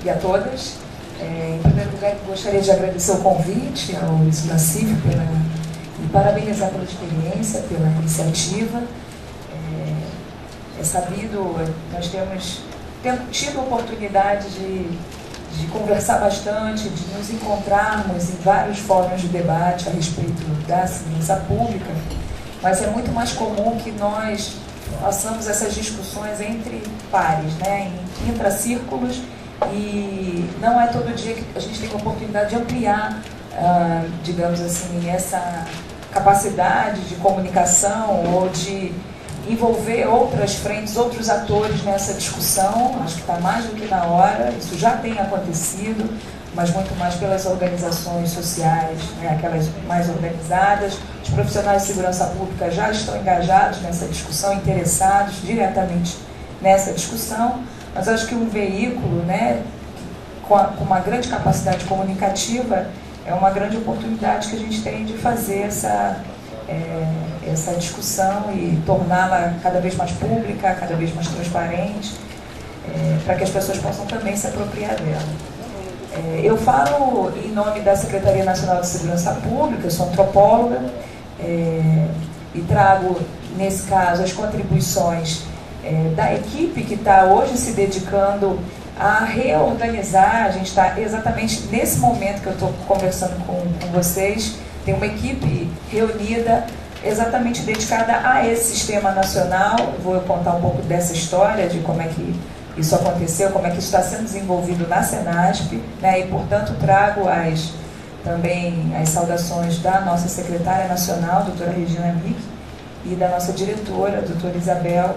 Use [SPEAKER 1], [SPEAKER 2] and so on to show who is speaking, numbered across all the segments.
[SPEAKER 1] e a todas. Em primeiro lugar, gostaria de agradecer o convite ao Ismacif e parabenizar pela experiência, pela iniciativa. É sabido, nós temos tido a oportunidade de conversar bastante, de nos encontrarmos em vários fóruns de debate a respeito da segurança pública, mas é muito mais comum que nós façamos essas discussões entre pares, né, em intracírculos, e não é todo dia que a gente tem a oportunidade de ampliar, digamos assim, essa capacidade de comunicação ou de envolver outras frentes, outros atores nessa discussão. Acho que está mais do que na hora, isso já tem acontecido, mas muito mais pelas organizações sociais, né, aquelas mais organizadas. Os profissionais de segurança pública já estão engajados nessa discussão, interessados diretamente nessa discussão, mas acho que um veículo, né, com uma grande capacidade comunicativa é uma grande oportunidade que a gente tem de fazer essa discussão e torná-la cada vez mais pública, cada vez mais transparente, para que as pessoas possam também se apropriar dela. Eu falo em nome da Secretaria Nacional de Segurança Pública, eu sou antropóloga, e trago, nesse caso, as contribuições da equipe que está hoje se dedicando a reorganizar. A gente está exatamente nesse momento que eu estou conversando com vocês, tem uma equipe reunida exatamente dedicada a esse sistema nacional. Vou contar um pouco dessa história, de como é que isso aconteceu, como é que isso está sendo desenvolvido na Senasp, né? E, portanto, trago também as saudações da nossa secretária nacional, doutora Regina Mick, e da nossa diretora, doutora Isabel,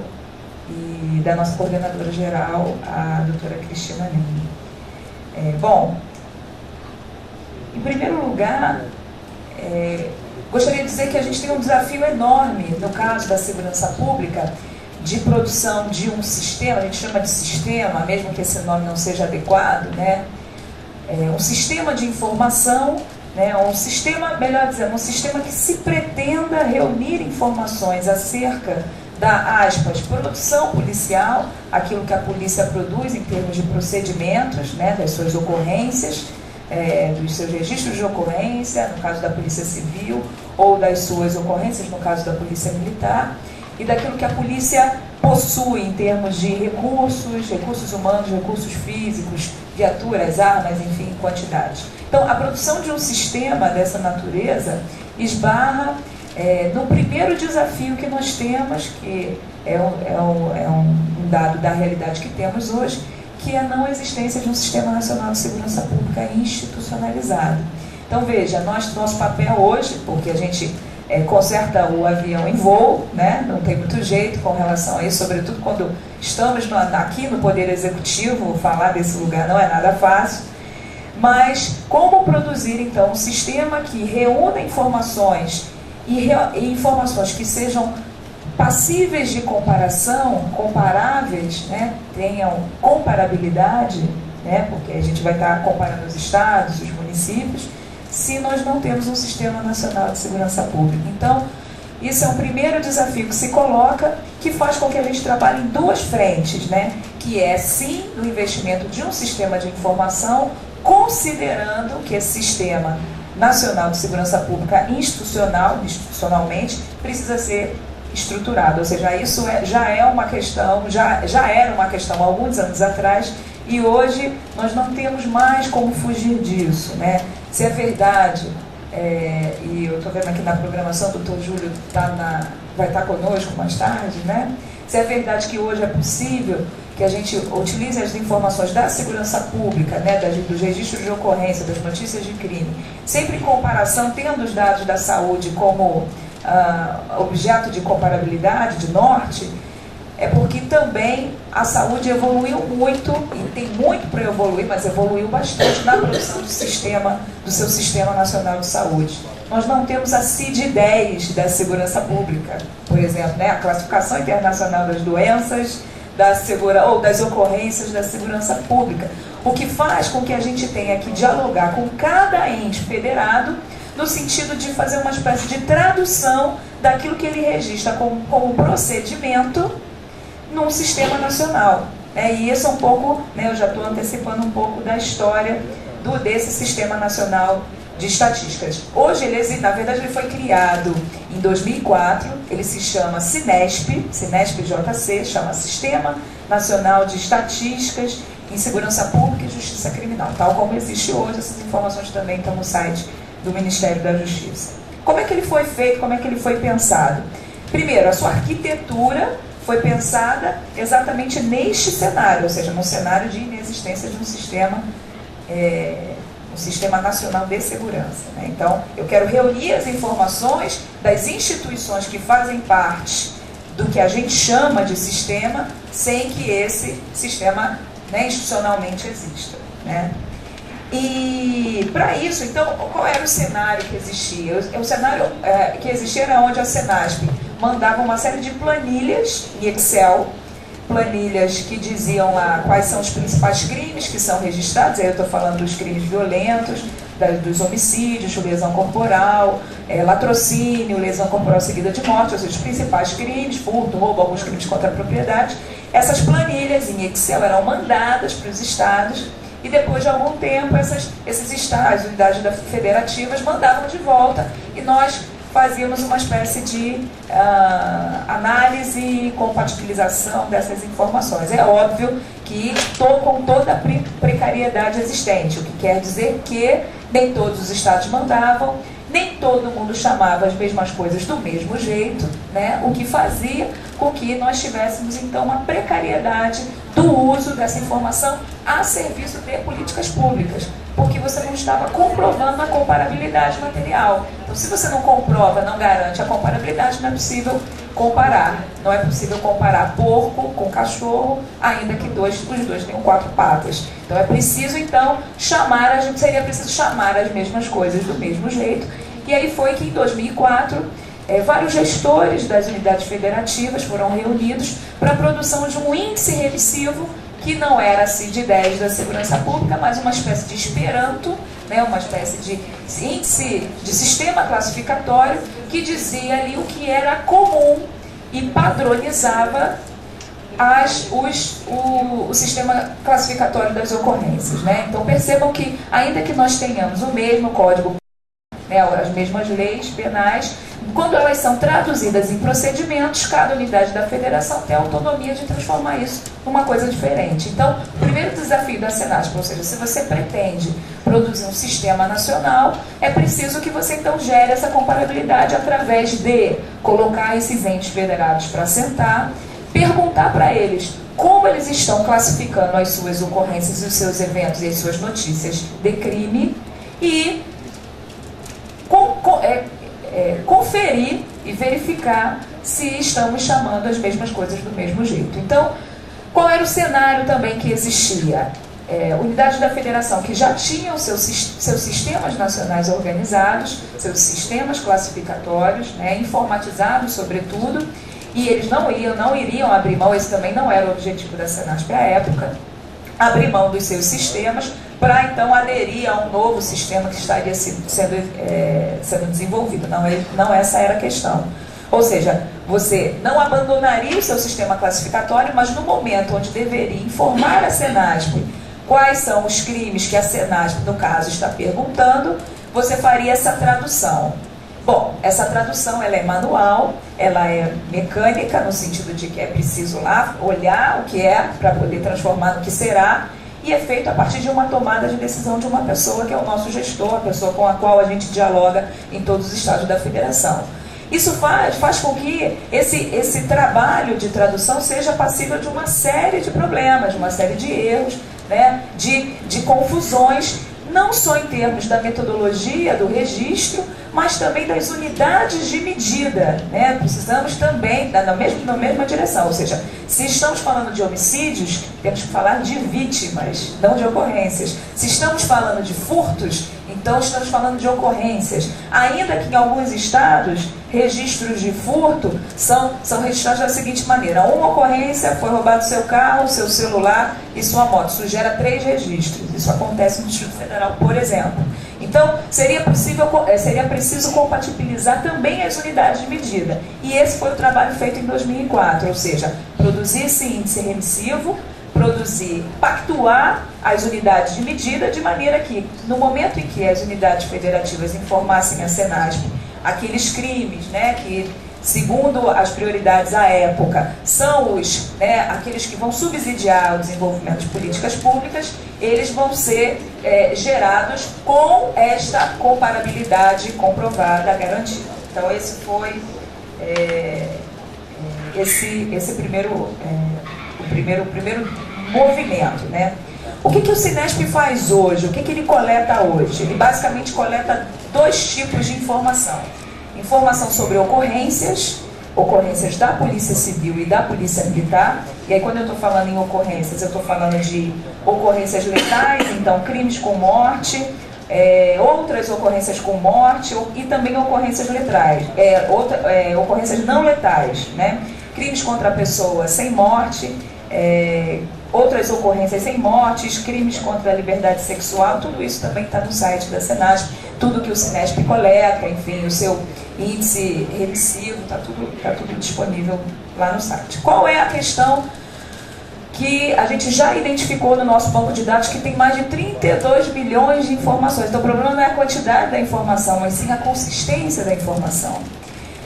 [SPEAKER 1] e da nossa coordenadora geral, a doutora Cristina Lima. Bom, em primeiro lugar, gostaria de dizer que a gente tem um desafio enorme, no caso da segurança pública, de produção de um sistema, a gente chama de sistema, mesmo que esse nome não seja adequado, né? Um sistema de informação, né? Um sistema, melhor dizendo, um sistema que se pretenda reunir informações acerca da, aspas, produção policial, aquilo que a polícia produz em termos de procedimentos, né? Das suas ocorrências, dos seus registros de ocorrência, no caso da Polícia Civil, ou das suas ocorrências, no caso da Polícia Militar, e daquilo que a polícia possui em termos de recursos humanos, recursos físicos, viaturas, armas, enfim, quantidade. Então, a produção de um sistema dessa natureza esbarra no primeiro desafio que nós temos, que é um dado da realidade que temos hoje, que é a não existência de um Sistema Nacional de Segurança Pública institucionalizado. Então, veja, nosso papel hoje, porque a gente conserta o avião em voo, né? Não tem muito jeito com relação a isso, sobretudo quando estamos aqui no Poder Executivo, falar desse lugar não é nada fácil, mas como produzir, então, um sistema que reúna informações e informações que sejam passíveis de comparação, comparáveis, né? Tenham comparabilidade, né? Porque a gente vai estar comparando os estados, os municípios, se nós não temos um Sistema Nacional de Segurança Pública. Então, isso é um primeiro desafio que se coloca, que faz com que a gente trabalhe em duas frentes, né? Que é, sim, o investimento de um sistema de informação, considerando que esse Sistema Nacional de Segurança Pública institucionalmente, precisa ser estruturado. Ou seja, isso já era uma questão há alguns anos atrás, e hoje nós não temos mais como fugir disso, né? Se é verdade, e eu estou vendo aqui na programação, o doutor Júlio vai estar conosco mais tarde, né? Se é verdade que hoje é possível que a gente utilize as informações da segurança pública, né, dos registros de ocorrência, das notícias de crime, sempre em comparação, tendo os dados da saúde como objeto de comparabilidade, de norte, é porque também a saúde evoluiu muito, e tem muito para evoluir, mas evoluiu bastante na produção do seu Sistema Nacional de Saúde. Nós não temos a CID-10 da segurança pública, por exemplo, né? A Classificação Internacional das Doenças, ou das ocorrências da segurança pública, o que faz com que a gente tenha que dialogar com cada ente federado, no sentido de fazer uma espécie de tradução daquilo que ele registra como procedimento num sistema nacional. né? E isso é um pouco, né, eu já estou antecipando um pouco da história desse Sistema Nacional de Estatísticas. Hoje, na verdade, ele foi criado em 2004, ele se chama Sinesp-JC, chama Sistema Nacional de Estatísticas em Segurança Pública e Justiça Criminal, tal como existe hoje. Essas informações também estão no site do Ministério da Justiça. Como é que ele foi feito, como é que ele foi pensado? Primeiro, a sua arquitetura foi pensada exatamente neste cenário, ou seja, no cenário de inexistência de um sistema nacional de segurança, né? Então, eu quero reunir as informações das instituições que fazem parte do que a gente chama de sistema, sem que esse sistema, né, institucionalmente exista, né? E para isso, então, qual era o cenário que existia? O cenário que existia era onde a Senasp mandava uma série de planilhas em Excel, planilhas que diziam lá quais são os principais crimes que são registrados. Aí eu estou falando dos crimes violentos, dos homicídios, lesão corporal, latrocínio, lesão corporal seguida de morte, ou seja, os principais crimes, furto, roubo, alguns crimes contra a propriedade. Essas planilhas em Excel eram mandadas para os estados e depois de algum tempo esses estados, as unidades federativas, mandavam de volta e nós fazíamos uma espécie de análise e compatibilização dessas informações. É óbvio que com toda a precariedade existente, o que quer dizer que nem todos os estados mandavam, nem todo mundo chamava as mesmas coisas do mesmo jeito, né? O que fazia com que nós tivéssemos, então, uma precariedade do uso dessa informação a serviço de políticas públicas, porque você não estava comprovando a comparabilidade material. Então, se você não comprova, não garante a comparabilidade, não é possível comparar. Não é possível comparar porco com cachorro, ainda que os dois tenham 4 patas. Então, é preciso, então, seria preciso chamar as mesmas coisas do mesmo jeito. E aí foi que, em 2004, vários gestores das unidades federativas foram reunidos para a produção de um índice remissivo que não era a CID-10 da segurança pública, mas uma espécie de Esperanto, né, uma espécie de índice de sistema classificatório que dizia ali o que era comum e padronizava o sistema classificatório das ocorrências, né? Então percebam que, ainda que nós tenhamos o mesmo código, né, as mesmas leis penais, quando elas são traduzidas em procedimentos, cada unidade da federação tem a autonomia de transformar isso numa coisa diferente. Então, o primeiro desafio da Senasp, ou seja, se você pretende produzir um sistema nacional, é preciso que você então gere essa comparabilidade através de colocar esses entes federados para sentar, perguntar para eles como eles estão classificando as suas ocorrências, os seus eventos e as suas notícias de crime e conferir e verificar se estamos chamando as mesmas coisas do mesmo jeito. Então, qual era o cenário também que existia? Unidades da federação que já tinham seus sistemas nacionais organizados, seus sistemas classificatórios, né, informatizados sobretudo, e eles não iriam abrir mão, esse também não era o objetivo da Senasp à época, abrir mão dos seus sistemas para então aderir a um novo sistema que estaria sendo desenvolvido. Não essa era a questão. Ou seja, você não abandonaria o seu sistema classificatório, mas no momento onde deveria informar a Senasp quais são os crimes que a Senasp, no caso, está perguntando, você faria essa tradução. Bom, essa tradução ela é manual, ela é mecânica, no sentido de que é preciso lá olhar o que é para poder transformar no que será, e é feito a partir de uma tomada de decisão de uma pessoa, que é o nosso gestor, a pessoa com a qual a gente dialoga em todos os estágios da federação. Isso faz com que esse trabalho de tradução seja passível de uma série de problemas, uma série de erros, né, de confusões, não só em termos da metodologia do registro, mas também das unidades de medida, né? Precisamos também, na mesma direção, ou seja, se estamos falando de homicídios, temos que falar de vítimas, não de ocorrências. Se estamos falando de furtos, então estamos falando de ocorrências. Ainda que em alguns estados, registros de furto são registrados da seguinte maneira: uma ocorrência, foi roubado seu carro, seu celular e sua moto. Isso gera 3 registros. Isso acontece no Distrito Federal, por exemplo. Então, seria preciso compatibilizar também as unidades de medida. E esse foi o trabalho feito em 2004, ou seja, produzir esse índice remissivo, produzir, pactuar as unidades de medida, de maneira que, no momento em que as unidades federativas informassem a Senasp aqueles crimes, né, que, segundo as prioridades à época, são aqueles que vão subsidiar o desenvolvimento de políticas públicas, eles vão ser gerados com esta comparabilidade comprovada, garantida. Então, esse foi o primeiro movimento, né? O que o Cinesp faz hoje? O que ele coleta hoje? Ele basicamente coleta dois tipos de informação. Informação sobre ocorrências da Polícia Civil e da Polícia Militar. E aí, quando eu estou falando em ocorrências, eu estou falando de ocorrências letais, então crimes com morte, outras ocorrências com morte e também ocorrências letais, ocorrências não letais, né? Crimes contra a pessoa sem morte, outras ocorrências sem mortes, crimes contra a liberdade sexual, tudo isso também está no site da Senasp, tudo que o Cinesp coleta, enfim, o seu índice remissivo, está tudo disponível lá no site. Qual é a questão que a gente já identificou no nosso banco de dados, que tem mais de 32 milhões de informações? Então o problema não é a quantidade da informação, mas sim a consistência da informação.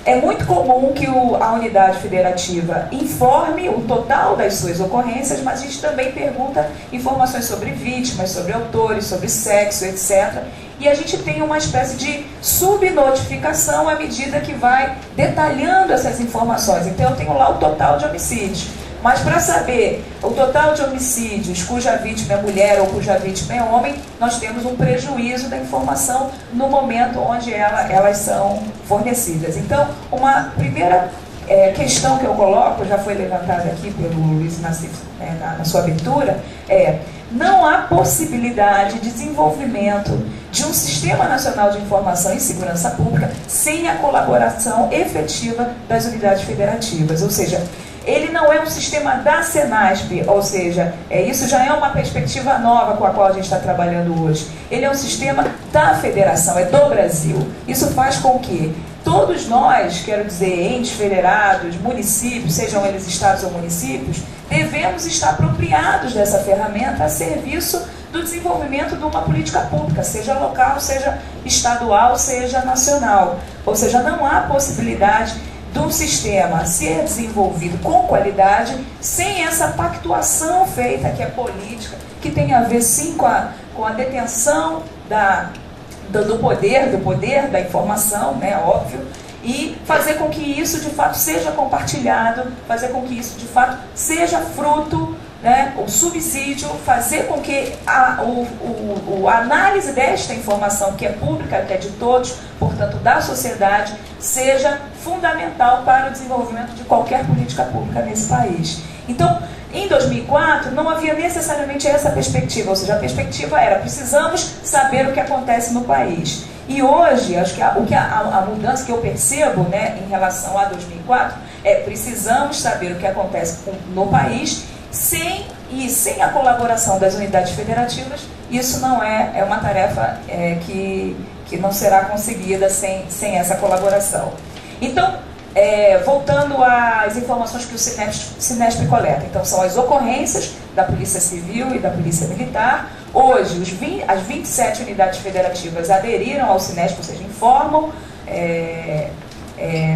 [SPEAKER 1] É muito comum que a unidade federativa informe o total das suas ocorrências, mas a gente também pergunta informações sobre vítimas, sobre autores, sobre sexo, etc. E a gente tem uma espécie de subnotificação à medida que vai detalhando essas informações. Então eu tenho lá o total de homicídios. Mas para saber o total de homicídios cuja vítima é mulher ou cuja vítima é homem, nós temos um prejuízo da informação no momento onde elas são fornecidas. Então, uma primeira questão que eu coloco, já foi levantada aqui pelo Luiz Nassif na sua abertura, não há possibilidade de desenvolvimento de um Sistema Nacional de Informação e Segurança Pública sem a colaboração efetiva das unidades federativas, ou seja, ele não é um sistema da Senasp, ou seja, isso já é uma perspectiva nova com a qual a gente está trabalhando hoje. Ele é um sistema da federação, é do Brasil. Isso faz com que todos nós, quero dizer, entes federados, municípios, sejam eles estados ou municípios, devemos estar apropriados dessa ferramenta a serviço do desenvolvimento de uma política pública, seja local, seja estadual, seja nacional. Ou seja, não há possibilidade de um sistema ser desenvolvido com qualidade sem essa pactuação feita, que é política, que tem a ver sim com a detenção do poder da informação, né, óbvio, e fazer com que isso de fato seja compartilhado, fazer com que isso de fato seja fruto, né, o subsídio, fazer com que a análise desta informação, que é pública, que é de todos, portanto da sociedade, seja fundamental para o desenvolvimento de qualquer política pública nesse país. Então, em 2004, não havia necessariamente essa perspectiva, ou seja, a perspectiva era: precisamos saber o que acontece no país. E hoje, acho que a mudança que eu percebo, né, em relação a 2004, precisamos saber o que acontece no país, sem a colaboração das unidades federativas. Isso não é uma tarefa que não será conseguida sem essa colaboração. Então, voltando às informações que o Cinesp coleta, então são as ocorrências da Polícia Civil e da Polícia Militar. Hoje, as 27 unidades federativas aderiram ao Cinesp, ou seja, informam,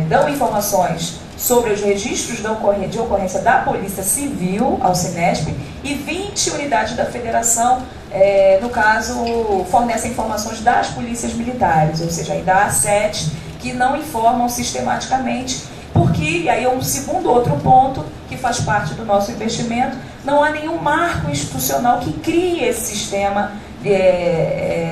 [SPEAKER 1] dão informações sobre os registros de ocorrência da Polícia Civil ao Cinesp, e 20 unidades da Federação, no caso, fornecem informações das polícias militares, ou seja, ainda há 7 que não informam sistematicamente, porque, e aí é um segundo outro ponto que faz parte do nosso investimento, não há nenhum marco institucional que crie esse sistema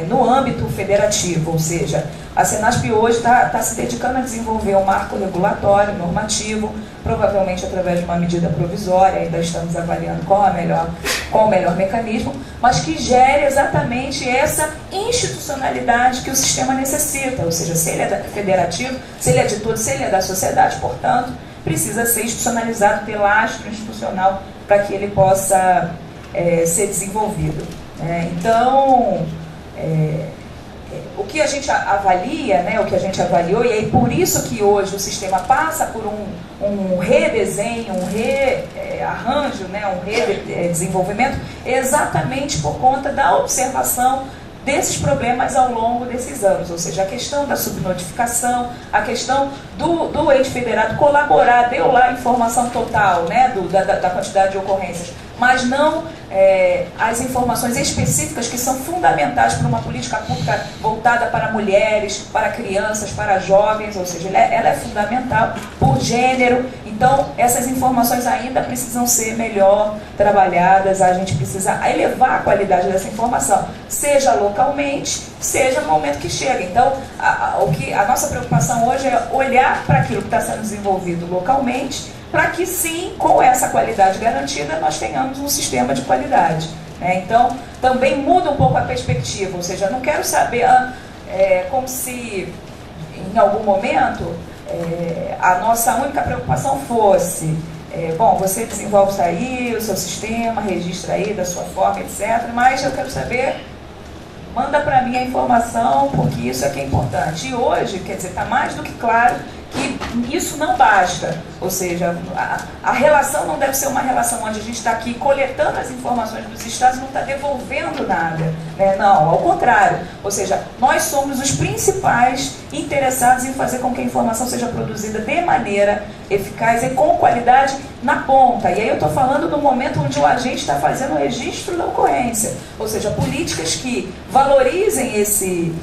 [SPEAKER 1] no âmbito federativo, ou seja, a Senasp hoje está se dedicando a desenvolver um marco regulatório, normativo, provavelmente através de uma medida provisória, ainda estamos avaliando qual o melhor mecanismo, mas que gere exatamente essa institucionalidade que o sistema necessita, ou seja, se ele é federativo, se ele é de todos, se ele é da sociedade, portanto, precisa ser institucionalizado, ter lastro institucional para que ele possa ser desenvolvido. Então, o que a gente avalia, né, o que a gente avaliou, e aí por isso que hoje o sistema passa por um redesenho, um rearranjo, né, um redesenvolvimento, exatamente por conta da observação desses problemas ao longo desses anos, ou seja, a questão da subnotificação, a questão do ente federado colaborar, deu lá a informação total, né, da quantidade de ocorrências, mas não as informações específicas que são fundamentais para uma política pública voltada para mulheres, para crianças, para jovens, ou seja, ela é fundamental por gênero. Então, essas informações ainda precisam ser melhor trabalhadas, a gente precisa elevar a qualidade dessa informação, seja localmente, seja no momento que chega. Então, a nossa preocupação hoje é olhar para aquilo que está sendo desenvolvido localmente, para que sim, com essa qualidade garantida, nós tenhamos um sistema de qualidade, né? Então, também muda um pouco a perspectiva, ou seja, eu não quero saber como se, em algum momento, a nossa única preocupação fosse, bom, você desenvolve isso aí, o seu sistema, registra aí da sua forma, etc., mas eu quero saber, manda para mim a informação, porque isso é que é importante. E hoje, quer dizer, está mais do que claro que isso não basta, ou seja, a relação não deve ser uma relação onde a gente está aqui coletando as informações dos estados e não está devolvendo nada, né? Não, ao contrário, ou seja, nós somos os principais interessados em fazer com que a informação seja produzida de maneira eficaz e com qualidade na ponta. E aí eu estou falando do momento onde o agente está fazendo o registro da ocorrência, ou seja, políticas que valorizem esse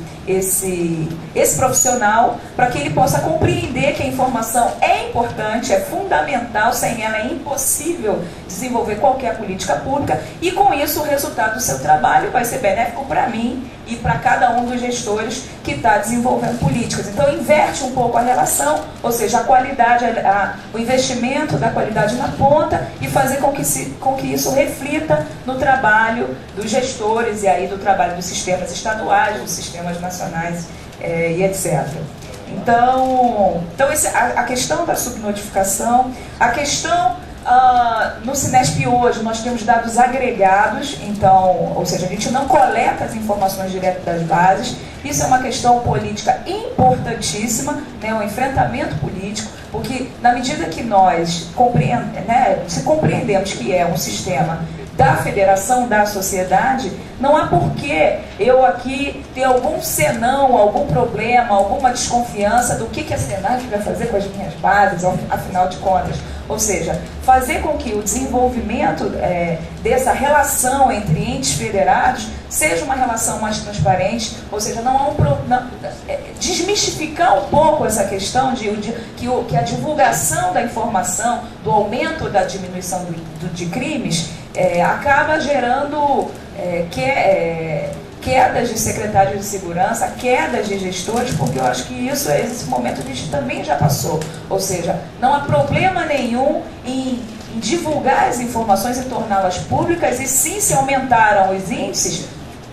[SPEAKER 1] profissional, para que ele possa compreender que a informação é importante, é fundamental, sem ela é impossível desenvolver qualquer política pública, e com isso o resultado do seu trabalho vai ser benéfico para mim e para cada um dos gestores que está desenvolvendo políticas. Então inverte um pouco a relação, ou seja, a qualidade, o investimento da qualidade na ponta, e fazer com que isso reflita no trabalho dos gestores e aí do trabalho dos sistemas estaduais, dos sistemas nacionais e etc. Então a questão da subnotificação, a questão no Cinesp hoje nós temos dados agregados, então, ou seja, a gente não coleta as informações direto das bases. Isso é uma questão política importantíssima, né, um enfrentamento político, porque na medida que nós se compreendemos que é um sistema da federação, da sociedade, não há porquê eu aqui ter algum senão, algum problema, alguma desconfiança do que a Senat vai fazer com as minhas bases, afinal de contas. Ou seja, fazer com que o desenvolvimento dessa relação entre entes federados seja uma relação mais transparente, ou seja, não há desmistificar um pouco essa questão que a divulgação da informação, do aumento ou da diminuição de crimes, acaba gerando quedas de secretários de segurança, quedas de gestores, porque eu acho que esse momento a gente também já passou. Ou seja, não há problema nenhum em divulgar as informações e torná-las públicas, e sim, se aumentaram os índices,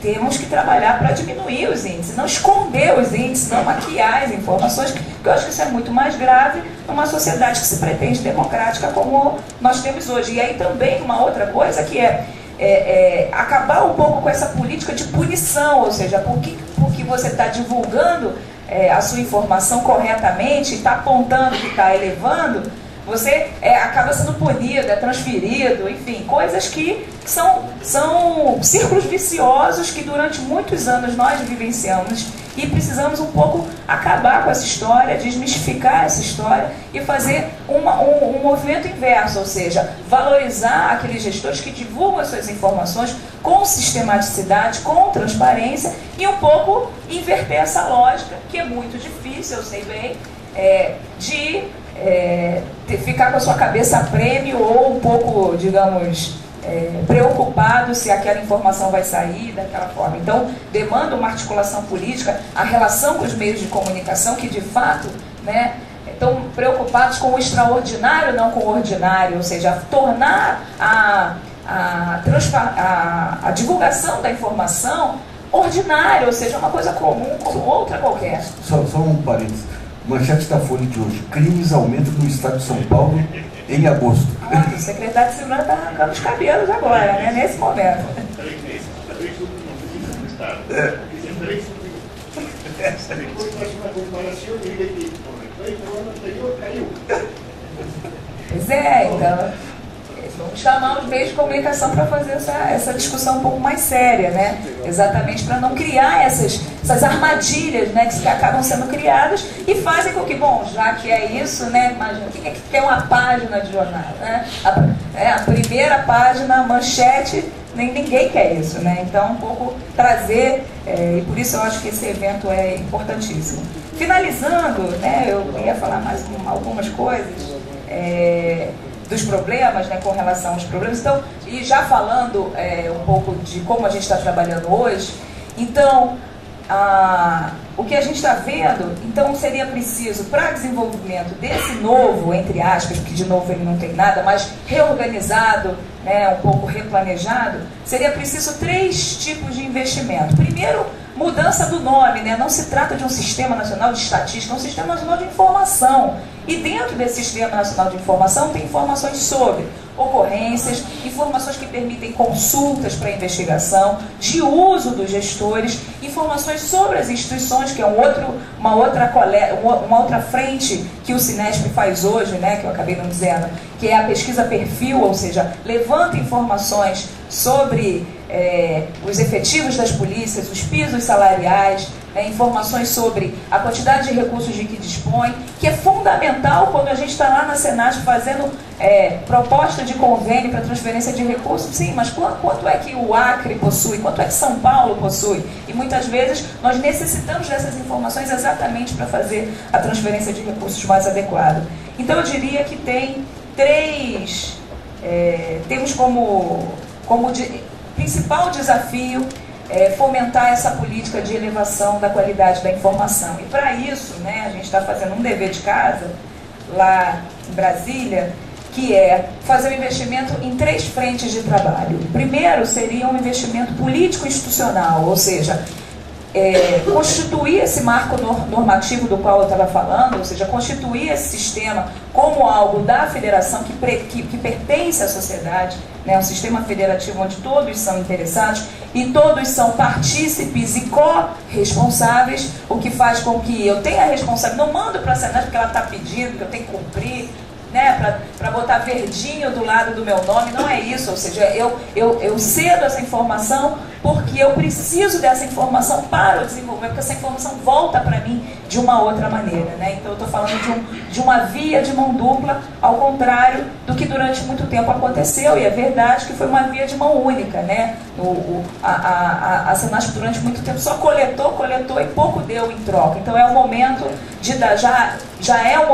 [SPEAKER 1] temos que trabalhar para diminuir os índices, não esconder os índices, não maquiar as informações, porque eu acho que isso é muito mais grave numa sociedade que se pretende democrática como nós temos hoje. E aí também uma outra coisa que acabar um pouco com essa política de punição, ou seja, porque você está divulgando a sua informação corretamente, está apontando que está elevando, você acaba sendo punido, transferido, enfim, coisas que são círculos viciosos que durante muitos anos nós vivenciamos, e precisamos um pouco acabar com essa história, desmistificar essa história e fazer um movimento inverso, ou seja, valorizar aqueles gestores que divulgam as suas informações com sistematicidade, com transparência, e um pouco inverter essa lógica, que é muito difícil, eu sei bem, de ficar com a sua cabeça a prêmio ou um pouco, digamos, preocupado se aquela informação vai sair daquela forma. Então, demanda uma articulação política, a relação com os meios de comunicação, que de fato, né, estão preocupados com o extraordinário, não com o ordinário, ou seja, tornar a divulgação da informação ordinária, ou seja, uma coisa comum como outra qualquer.
[SPEAKER 2] Só um parênteses. Manchete da Folha de hoje: crimes aumentam no estado de São Paulo em agosto.
[SPEAKER 1] O secretário de Segurança está arrancando os cabelos agora, né? Nesse momento.
[SPEAKER 3] Depois faz uma comparação e diga que no ano anterior caiu.
[SPEAKER 1] Pois é, então vamos chamar os meios de comunicação para fazer essa discussão um pouco mais séria, né? Exatamente para não criar essas armadilhas, né, que acabam sendo criadas e fazem com que, bom, já que é isso, né, imagina, quem é que quer uma página de jornal, né? A primeira página, manchete, ninguém quer isso, né? Então, um pouco trazer, e por isso eu acho que esse evento é importantíssimo. Finalizando, né, eu ia falar mais algumas coisas, dos problemas, né, com relação aos problemas. Então, e já falando um pouco de como a gente está trabalhando hoje, então, o que a gente está vendo, então seria preciso, para desenvolvimento desse novo, entre aspas, porque de novo ele não tem nada, mas reorganizado, né, um pouco replanejado, seria preciso 3 tipos de investimento. Primeiro, mudança do nome, né? Não se trata de um Sistema Nacional de Estatística, é um Sistema Nacional de Informação. E dentro desse Sistema Nacional de Informação tem informações sobre ocorrências, informações que permitem consultas para investigação, de uso dos gestores, informações sobre as instituições, que é uma outra frente que o Cinesp faz hoje, né, que eu acabei não dizendo, que é a pesquisa perfil, ou seja, levanta informações sobre os efetivos das polícias, os pisos salariais, informações sobre a quantidade de recursos de que dispõe, que é fundamental quando a gente está lá na Senasp fazendo proposta de convênio para transferência de recursos. Sim, mas quanto é que o Acre possui, quanto é que São Paulo possui? E muitas vezes nós necessitamos dessas informações exatamente para fazer a transferência de recursos mais adequada. Então eu diria que tem temos como principal desafio fomentar essa política de elevação da qualidade da informação. E para isso, né, a gente está fazendo um dever de casa lá em Brasília, que é fazer um investimento em 3 frentes de trabalho. Primeiro seria um investimento político-institucional, ou seja, constituir esse marco normativo do qual eu estava falando, ou seja, constituir esse sistema como algo da federação que pertence à sociedade, né, um sistema federativo onde todos são interessados e todos são partícipes e co-responsáveis, o que faz com que eu tenha a responsabilidade, não mando para a Senasp porque ela está pedindo, que eu tenho que cumprir, né, para botar verdinho do lado do meu nome, não é isso, ou seja, eu cedo essa informação porque eu preciso dessa informação para o desenvolvimento, porque essa informação volta para mim de uma outra maneira, né? Então eu estou falando de uma via de mão dupla, ao contrário do que durante muito tempo aconteceu, e é verdade que foi uma via de mão única, né? A Senasp durante muito tempo só coletou e pouco deu em troca. Então é o momento de dar, já era o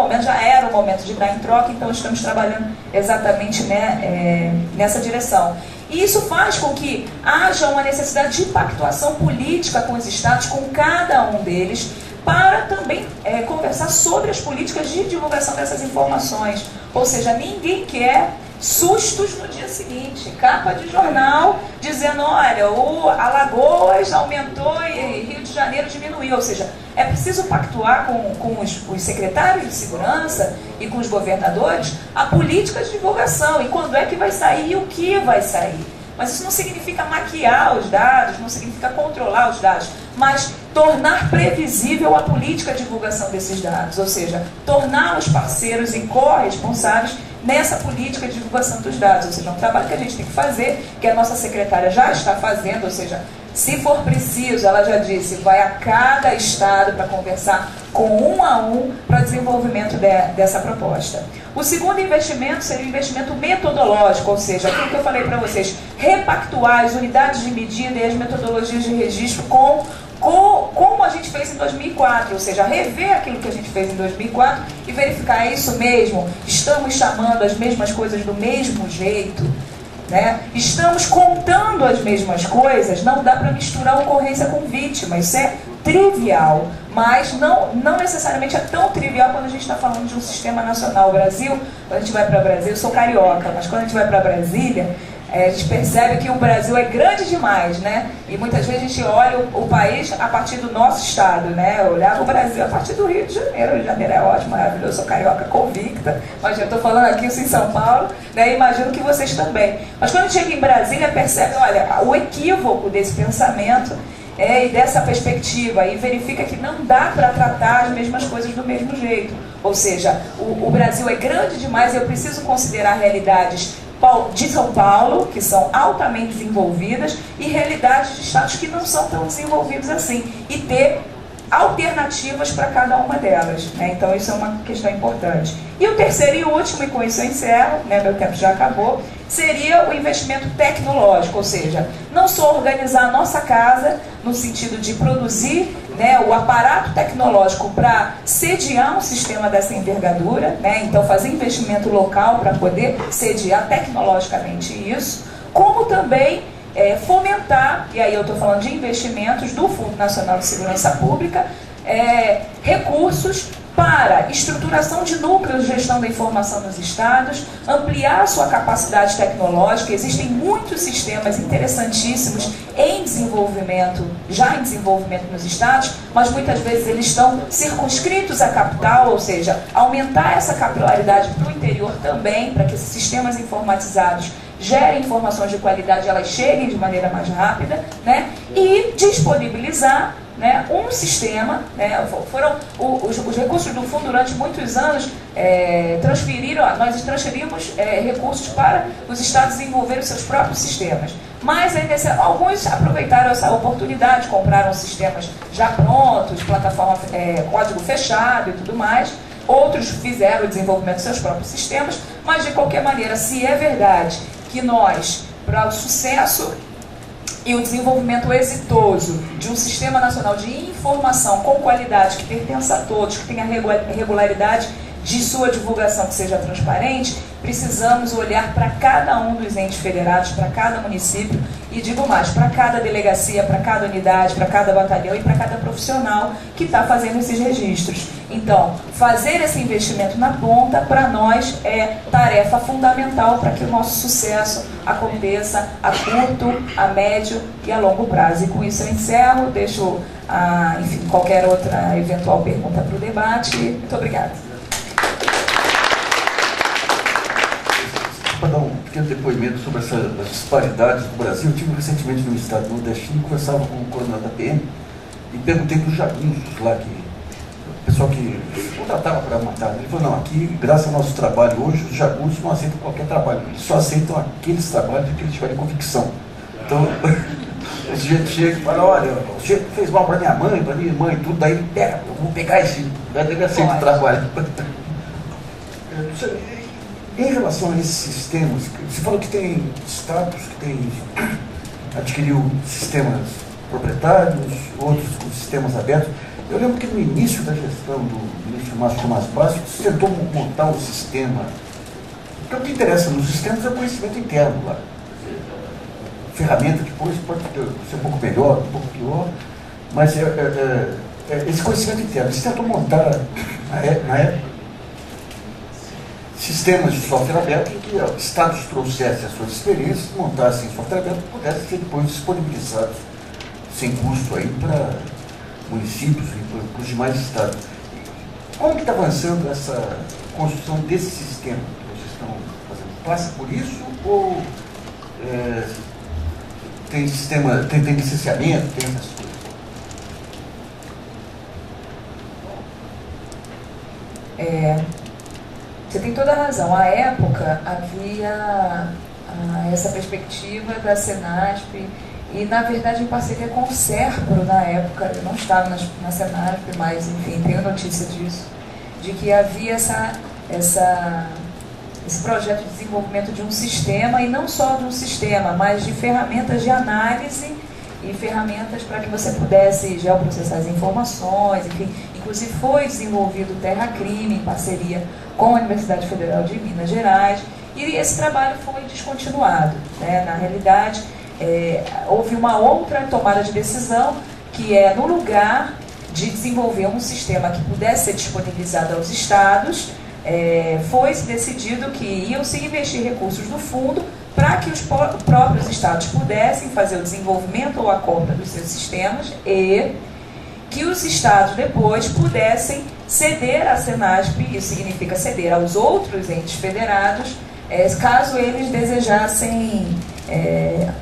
[SPEAKER 1] momento de dar em troca, então estamos trabalhando exatamente, né, nessa direção. E isso faz com que haja uma necessidade de pactuação política com os estados, com cada um deles, para também conversar sobre as políticas de divulgação dessas informações. Ou seja, ninguém quer sustos no dia seguinte, capa de jornal dizendo, olha, o Alagoas aumentou e Rio de Janeiro diminuiu. Ou seja, é preciso pactuar com os secretários de segurança e com os governadores a política de divulgação, e quando é que vai sair e o que vai sair. Mas isso não significa maquiar os dados, não significa controlar os dados, mas tornar previsível a política de divulgação desses dados, ou seja, torná-los parceiros e corresponsáveis nessa política de divulgação dos dados. Ou seja, é um trabalho que a gente tem que fazer, que a nossa secretária já está fazendo, ou seja, se for preciso, ela já disse, vai a cada estado para conversar com um a um para o desenvolvimento dessa proposta. O segundo investimento seria o investimento metodológico, ou seja, aquilo que eu falei para vocês, repactuar as unidades de medida e as metodologias de registro como a gente fez em 2004, ou seja, rever aquilo que a gente fez em 2004 e verificar, é isso mesmo, estamos chamando as mesmas coisas do mesmo jeito, né? Estamos contando as mesmas coisas, não dá para misturar ocorrência com vítima, isso é trivial, mas não necessariamente é tão trivial quando a gente está falando de um sistema nacional. O Brasil, quando a gente vai para Brasília, eu sou carioca, mas quando a gente vai para Brasília, a gente percebe que o Brasil é grande demais, né? E muitas vezes a gente olha o país a partir do nosso estado, né? Eu olhava o Brasil a partir do Rio de Janeiro. O Rio de Janeiro é ótimo, maravilhoso, eu sou carioca convicta, mas eu estou falando aqui isso em São Paulo, né? Imagino que vocês também. Mas quando a gente chega em Brasília, percebe, olha, o equívoco desse pensamento e dessa perspectiva, e verifica que não dá para tratar as mesmas coisas do mesmo jeito. Ou seja, o Brasil é grande demais e eu preciso considerar realidades de São Paulo, que são altamente desenvolvidas, e realidades de estados que não são tão desenvolvidos assim, e ter alternativas para cada uma delas, né? Então isso é uma questão importante. E o terceiro e último, e com isso eu encerro, né, meu tempo já acabou, seria o investimento tecnológico, ou seja, não só organizar a nossa casa no sentido de produzir, né, o aparato tecnológico para sediar um sistema dessa envergadura, né, então fazer investimento local para poder sediar tecnologicamente isso, como também fomentar, e aí eu estou falando de investimentos do Fundo Nacional de Segurança Pública, recursos para estruturação de núcleos de gestão da informação nos estados, ampliar a sua capacidade tecnológica. Existem muitos sistemas interessantíssimos em desenvolvimento, já em desenvolvimento nos estados, mas muitas vezes eles estão circunscritos à capital, ou seja, aumentar essa capilaridade para o interior também, para que esses sistemas informatizados gerem informações de qualidade, elas cheguem de maneira mais rápida, né? E disponibilizar, né, um sistema, né? Foram os recursos do fundo durante muitos anos nós transferimos recursos para os estados desenvolverem os seus próprios sistemas. Mas alguns aproveitaram essa oportunidade, compraram sistemas já prontos, plataforma código fechado e tudo mais. Outros fizeram o desenvolvimento dos seus próprios sistemas, mas de qualquer maneira, se é verdade que nós, para o sucesso e o desenvolvimento exitoso de um sistema nacional de informação com qualidade, que pertença a todos, que tenha regularidade de sua divulgação, que seja transparente, precisamos olhar para cada um dos entes federados, para cada município, e digo mais, para cada delegacia, para cada unidade, para cada batalhão e para cada profissional que está fazendo esses registros. Então, fazer esse investimento na ponta, para nós, é tarefa fundamental para que o nosso sucesso aconteça a curto, a médio e a longo prazo. E com isso eu encerro, deixo enfim, qualquer outra eventual pergunta para o debate. Muito obrigada.
[SPEAKER 2] Para dar um pequeno depoimento sobre as disparidades do Brasil, eu estive recentemente no estado nordestino, conversava com o coronel da PM e perguntei para os jagunços lá, o pessoal que contratava para matar. Ele falou, não, aqui, graças ao nosso trabalho hoje, os jagunços não aceitam qualquer trabalho, eles só aceitam aqueles trabalhos que eles tiverem convicção. Então, o sujeito chega e fala, olha, o sujeito fez mal para minha mãe, para minha irmã e tudo, daí ele pega, eu vou pegar esse, ele aceita o trabalho. Em relação a esses sistemas, você falou que tem estados que adquiriu sistemas proprietários, outros com sistemas abertos. Eu lembro que no início da gestão do ministro Márcio Tomás Bastos, se tentou montar um sistema. Porque o que interessa nos sistemas é o conhecimento interno lá. Ferramenta depois pode ser um pouco melhor, um pouco pior, mas esse conhecimento interno. Se tentou montar, na época, sistemas de software aberto em que estados trouxessem as suas experiências, montassem software aberto e pudessem ser depois disponibilizados sem custo aí para municípios e para os demais estados. Como que está avançando essa construção desse sistema que vocês estão fazendo? Passa por isso ou tem sistema, tem licenciamento, tem essas coisas?
[SPEAKER 1] Você tem toda a razão. À época havia essa perspectiva da Senasp e, na verdade, em parceria com o SERPRO, na época, eu não estava na Senasp, mas, enfim, tenho notícia disso, de que havia esse projeto de desenvolvimento de um sistema, e não só de um sistema, mas de ferramentas de análise e ferramentas para que você pudesse geoprocessar as informações, enfim. Inclusive foi desenvolvido o Terracrime em parceria com a Universidade Federal de Minas Gerais, e esse trabalho foi descontinuado, né? Na realidade, houve uma outra tomada de decisão, que é, no lugar de desenvolver um sistema que pudesse ser disponibilizado aos estados, foi decidido que iam-se investir recursos do fundo para que os próprios estados pudessem fazer o desenvolvimento ou a compra dos seus sistemas, e que os estados depois pudessem ceder à Senasp, isso significa ceder aos outros entes federados, caso eles desejassem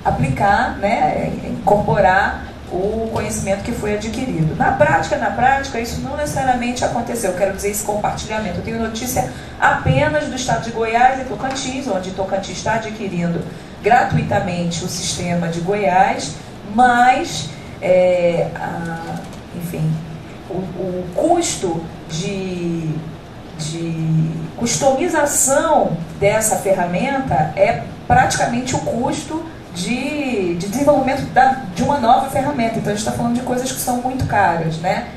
[SPEAKER 1] aplicar, né, incorporar o conhecimento que foi adquirido. Na prática, isso não necessariamente aconteceu. Eu quero dizer esse compartilhamento. Eu tenho notícia apenas do estado de Goiás e Tocantins, onde Tocantins está adquirindo gratuitamente o sistema de Goiás, mas, enfim, o custo de customização dessa ferramenta é praticamente o custo de desenvolvimento de uma nova ferramenta. Então a gente está falando de coisas que são muito caras, né?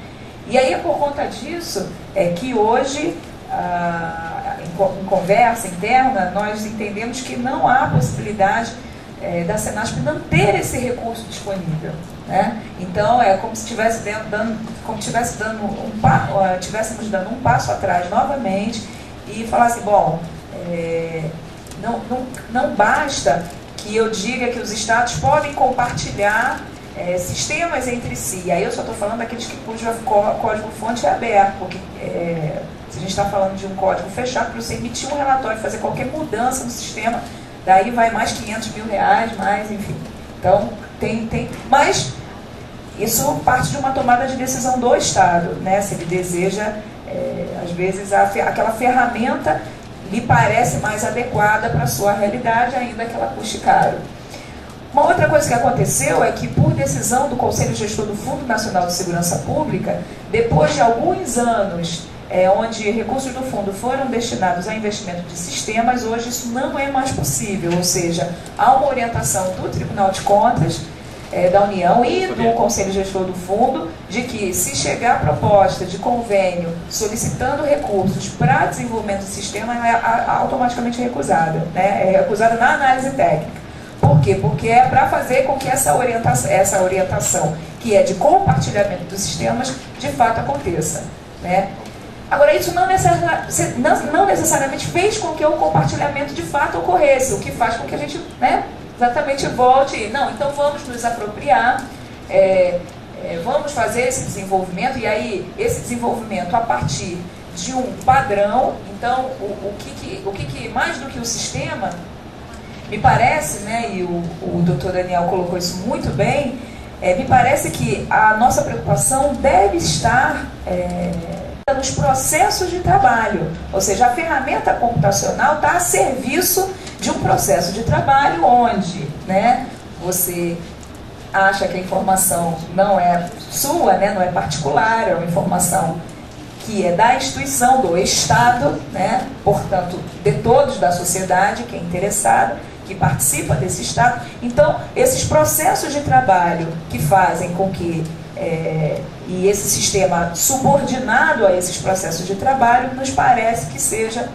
[SPEAKER 1] E aí é por conta disso que hoje, em conversa interna, nós entendemos que não há possibilidade da Senasp não ter esse recurso disponível, né? Então é como se estivéssemos dando um passo atrás novamente e falasse, bom, não basta que eu diga que os estados podem compartilhar sistemas entre si. Aí eu só estou falando daqueles cujo código-fonte é aberto, porque se a gente está falando de um código fechado, para você emitir um relatório, fazer qualquer mudança no sistema, daí vai mais R$500 mil, mais, enfim. Então, mas isso parte de uma tomada de decisão do Estado, né? Se ele deseja, às vezes, aquela ferramenta lhe parece mais adequada para a sua realidade, ainda que ela custe caro. Uma outra coisa que aconteceu é que, por decisão do Conselho Gestor do Fundo Nacional de Segurança Pública, depois de alguns anos onde recursos do fundo foram destinados a investimento de sistemas, hoje isso não é mais possível, ou seja, há uma orientação do Tribunal de Contas da União e do Conselho Gestor do Fundo de que, se chegar a proposta de convênio solicitando recursos para desenvolvimento do sistema, é automaticamente recusada, né? É recusada na análise técnica. Por quê? Porque é para fazer com que essa orientação, que é de compartilhamento dos sistemas, de fato aconteça, né? Agora, isso não necessariamente fez com que o compartilhamento de fato ocorresse, o que faz com que a gente, né, exatamente volte. Não, então vamos nos apropriar, vamos fazer esse desenvolvimento, e aí esse desenvolvimento a partir de um padrão. Então, o que mais do que o sistema, me parece, né, e o Dr. Daniel colocou isso muito bem, me parece que a nossa preocupação deve estar nos processos de trabalho, ou seja, a ferramenta computacional está a serviço de um processo de trabalho onde, né, você acha que a informação não é sua, né, não é particular, é uma informação que é da instituição, do Estado, né, portanto, de todos da sociedade, que é interessado, que participa desse Estado. Então, esses processos de trabalho que fazem com que e esse sistema subordinado a esses processos de trabalho, nos parece que seja,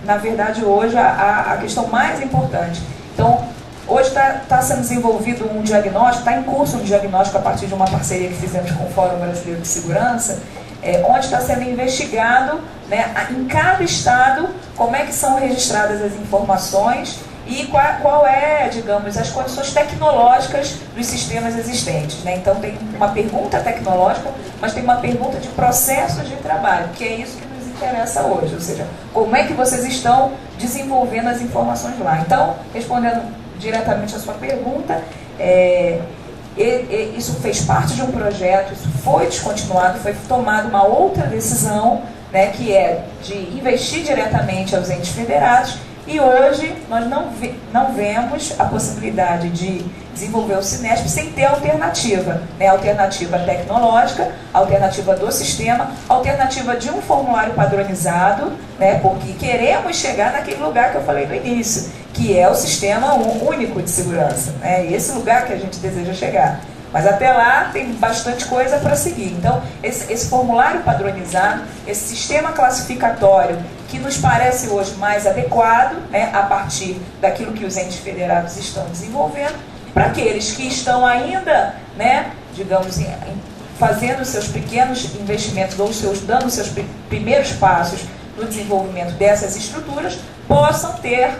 [SPEAKER 1] na verdade, hoje a questão mais importante. Então, hoje está sendo desenvolvido um diagnóstico, está em curso um diagnóstico a partir de uma parceria que fizemos com o Fórum Brasileiro de Segurança, onde está sendo investigado, né, em cada estado, como é que são registradas as informações e qual é, digamos, as condições tecnológicas dos sistemas existentes, né? Então tem uma pergunta tecnológica, mas tem uma pergunta de processos de trabalho, que é isso que nos interessa hoje, ou seja, como é que vocês estão desenvolvendo as informações lá. Então, respondendo diretamente a sua pergunta, isso fez parte de um projeto, isso foi descontinuado, foi tomada uma outra decisão, né, que é de investir diretamente aos entes federados. E hoje nós não vemos a possibilidade de desenvolver o Sinesp sem ter alternativa, né? Alternativa tecnológica, alternativa do sistema, alternativa de um formulário padronizado, né? Porque queremos chegar naquele lugar que eu falei no início, que é o Sistema Único de Segurança, né? Esse lugar que a gente deseja chegar. Mas até lá tem bastante coisa para seguir. Então, esse formulário padronizado, esse sistema classificatório, que nos parece hoje mais adequado, né, a partir daquilo que os entes federados estão desenvolvendo, para aqueles que estão ainda, né, digamos, fazendo seus pequenos investimentos ou dando seus primeiros passos no desenvolvimento dessas estruturas, possam ter